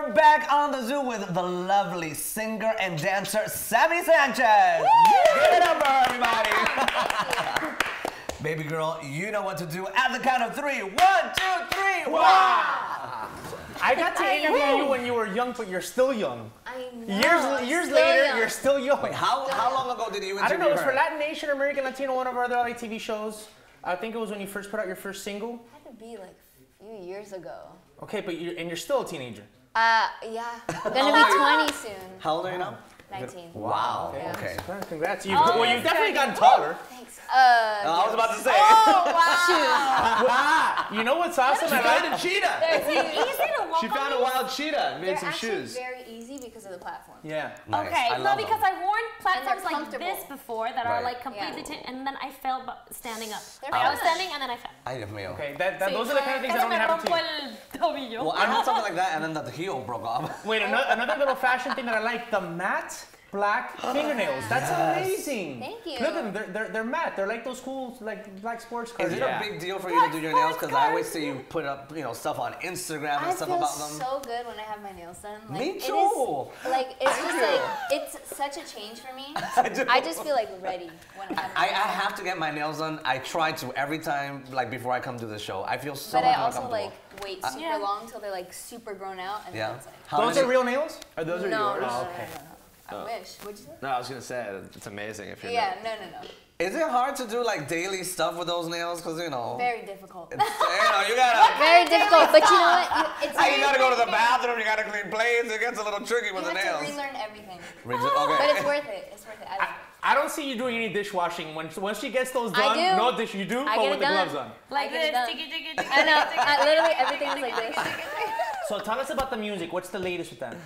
we're back on the zoo with the lovely singer and dancer, Sammi Sanchez. Give it up for her, everybody. Baby girl, you know what to do at the count of 3. 1, 2, 3, wow! I got to interview you when you were young, but you're still young. I know. Years later, you're still young. Wait, how long ago did you interview her? I don't know, it was for Latin Nation, American Latino, one of our other LATV shows. I think it was when you first put out your first single. It had to be like a few years ago. Okay, but you're still a teenager. Yeah. I'm gonna be 20 soon. How old are you now? 19. Wow. Yeah. Okay. Congrats. You've definitely gotten taller. Thanks. I was about to say. Oh, wow. Wow. You know what's awesome? She found a cheetah. They're easy to walk She found a wild cheetah and made some shoes. They're actually very easy because of the platform. Yeah. Nice. Okay, I no, love because them. I've worn platforms like comfortable. this before that are like completely, Yeah. and then I fell standing up. They're Like, I was fun. standing and then I fell. Ay, Dios mío. Okay, those are the kind of things that only happen to you. Well, I had something like that, and then the heel broke off. Wait, another little fashion thing that I like, the matte black fingernails. That's amazing. Thank you. Look at them, they're matte. They're like those cool, like black sports cars. Is it a big deal for you to do your nails? Because I always see you put up, stuff on Instagram and stuff about them. I feel so good when I have my nails done. Like, Me too. It's such a change for me. I just feel like ready when I have my I have to get my nails done. I try to every time, like before I come to the show. I feel so But I much more also comfortable. wait super long till they're like super grown out, and then it's like. Those are real nails? Or those are No, yours? no, Oh, okay. I wish. What'd you say? No, I was gonna say it's amazing if you're. Yeah, no. Is it hard to do like daily stuff with those nails? Because Very difficult. you gotta. Very difficult, but you know what? It's You gotta go to the bathroom. You gotta clean plates. It gets a little tricky with the You nails. have to relearn everything. Okay. But it's worth it. It's worth it. I love it. I don't see you doing any dishwashing. Once she gets those done, I do. no dish you do, I but get with it the done. gloves on. Like I get this, it done. tiki, tiki, tiki, I know. Literally everything is like this. So tell us about the music. What's the latest with that?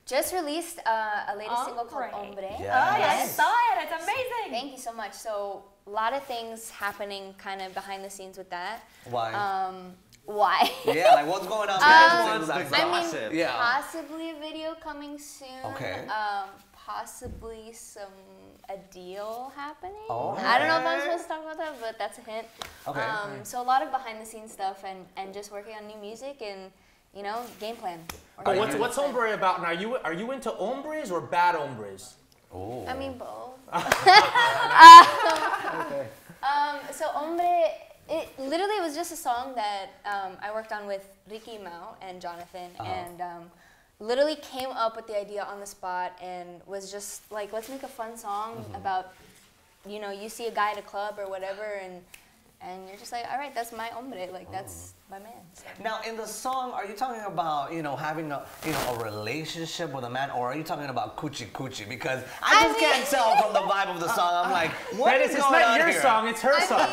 Just released a latest single called Hombre. Oh, yeah, I saw it. It's amazing. Thank you so much. So a lot of things happening kind of behind the scenes with that. Why? Why? Yeah, like what's going on? Gossip. Possibly a video coming soon. Okay. Possibly a deal happening. Oh. I don't know if I'm supposed to talk about that, but that's a hint. Okay. So a lot of behind the scenes stuff and just working on new music and game plan. What's Hombre about now? Are you into hombres or bad hombres? Oh. I mean both. Okay. So Hombre, it literally was just a song that I worked on with Ricky Mao and Jonathan, and literally came up with the idea on the spot and was just like, let's make a fun song about, you see a guy at a club or whatever, and you're just like, all right, that's my hombre, like that's my man. So. Now, in the song, are you talking about, having a relationship with a man, or are you talking about coochie coochie? Because I just can't tell from the vibe of the song. I'm like, what is going on It's not your here? song, it's her song.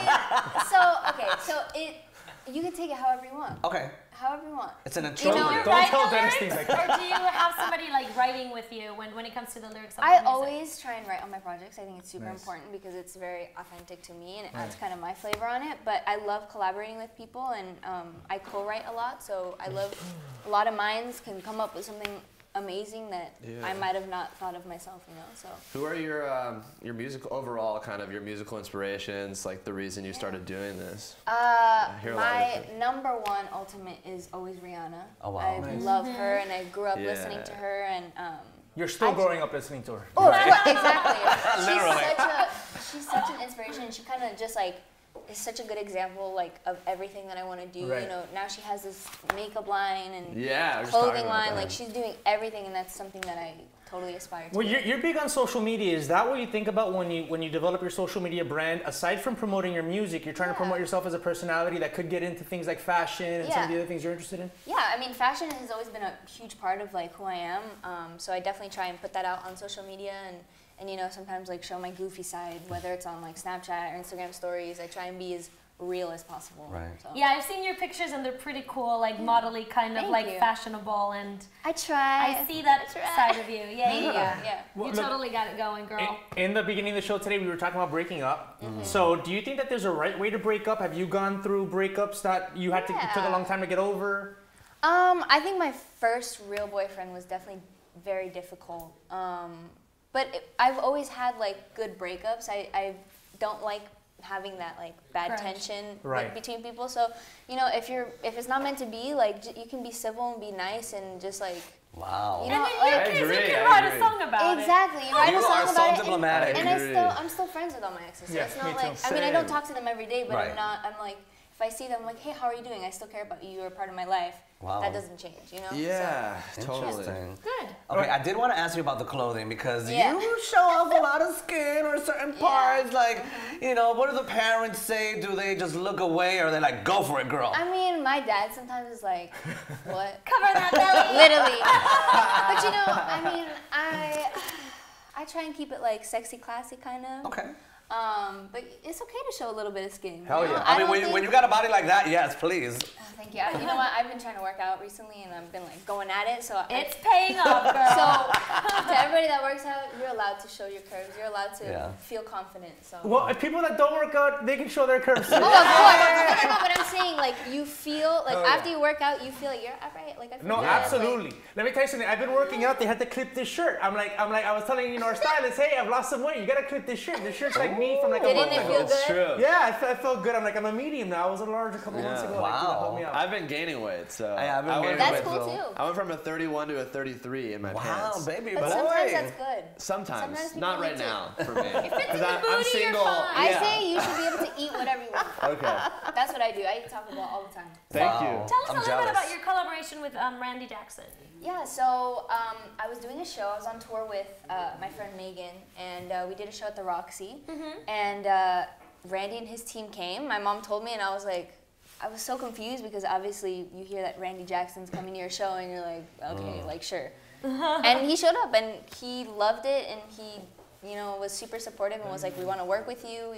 You can take it however you want. Okay. However you want. It's an interpreter. Don't tell Dennis things like that. Or do you have somebody like writing with you when it comes to the lyrics of the I music? always try and write on my projects. I think it's super important because it's very authentic to me and it adds kind of my flavor on it. But I love collaborating with people and I co-write a lot. So I love a lot of minds can come up with something amazing that I might have not thought of myself, So Who are your musical overall kind of your musical inspirations? Like the reason you started doing this? my number one ultimate is always Rihanna. Oh wow. I love her and I grew up listening to her and You're still growing up listening to her. oh, exactly. Literally. She's such an inspiration. And she kind of just like is such a good example like of everything that I want to do. Right. Now she has this makeup line and I was just talking clothing about line. that. Like she's doing everything, and that's something that I totally aspire to. Well, do. you're big on social media. Is that what you think about when you develop your social media brand? Aside from promoting your music, you're trying to promote yourself as a personality that could get into things like fashion and some of the other things you're interested in? Yeah, I mean, fashion has always been a huge part of like who I am. So I definitely try and put that out on social media and sometimes like show my goofy side, whether it's on like Snapchat or Instagram stories. I try and be as real as possible. Right. So. Yeah, I've seen your pictures and they're pretty cool, like modelly, kind of Thank like you. fashionable, and I try. I see that side of you. Yeah, Yeah. You totally got it going, girl. In the beginning of the show today, we were talking about breaking up. So do you think that there's a right way to break up? Have you gone through breakups that you had it took a long time to get over? I think my first real boyfriend was definitely very difficult. But I've always had like good breakups. I don't like having that like bad tension Right. between people. So, you know, if it's not meant to be, like you can be civil and be nice and just like. Wow. You know, And in your case, you can write a song about exactly. it. You write a song are so about diplomatic. it, and I'm still friends with all my exes. So Yeah, it's not me like too. I mean I don't talk to them every day, but Right. I'm like if I see them, I'm like, hey, how are you doing? I still care about you. You're a part of my life. Wow. That doesn't change, you know. Yeah, So, totally. interesting. Good. Okay, I did want to ask you about the clothing because Yeah. you show off a lot of skin or certain parts. Like, you know, what do the parents say? Do they just look away or they like, go for it, girl? I mean, my dad sometimes is like, what? Cover that belly. Literally. But you know, I mean, I try and keep it like sexy, classy kind of. Okay. But it's okay to show a little bit of skin. Hell you know? yeah. I mean, don't when you got a body like that, yes, please. Oh, thank you. You know what? I've been trying to work out recently, and I've been like going at it. So It's paying off, girl. So to everybody that works out, you're allowed to show your curves. You're allowed to feel confident. So. Well, if people that don't work out, they can show their curves. Oh, of course. No, but I'm saying like you feel like after you work out, you feel like you're all right. Like I feel No, good. absolutely. Let me tell you something. I've been working out. They had to clip this shirt. I was telling our stylist, hey, I've lost some weight. You gotta clip this shirt. This shirt's like me from like a Didn't month it ago. feel It's good? true. Yeah, I felt good. I'm like, I'm a medium now. I was a large a couple months ago. Like, you know, help me out. I've been gaining weight, so Yeah, I've been gaining That's weight, cool so- too. I went from a 31 to a 33 in my Wow, pants. baby But boy. sometimes that's good. Sometimes, Sometimes people not need right to. now for me. If it's in the I'm booty, you're single. fine. I Yeah. say you should be able to eat whatever you want. Okay. That's what I do. I eat Taco Bell all the time. Thank Wow. you. Tell us I'm a little bit jealous. about your collaboration with Randy Jackson. Yeah, so I was doing a show. I was on tour with my friend Megan, and we did a show at the Roxy. And Randy and his team came. My mom told me, and I was like, I was so confused because obviously you hear that Randy Jackson's coming to your show, and you're like, okay, like sure. And he showed up, and he loved it, and he, you know, was super supportive and was like, we want to work with you.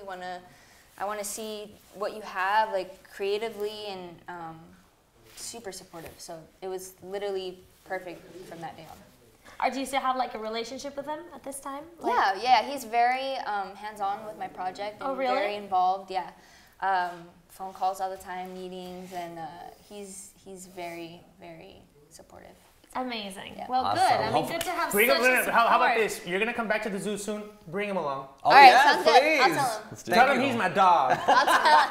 I want to see what you have, like creatively, and super supportive. So it was literally perfect from that day on. Or do you still have like a relationship with him at this time? Like, Yeah, he's very hands-on with my project and Oh, really? very involved. Yeah, phone calls all the time, meetings, and he's very, very supportive. Amazing. Yeah. Well, Awesome. good. I mean, Hope- good to have Bring such him, a how about support. this? You're gonna come back to the zoo soon. Bring him along. Oh, All right, yes, sounds good. I'll please. tell him. Thank Tell him you. he's my dog. I'll tell him.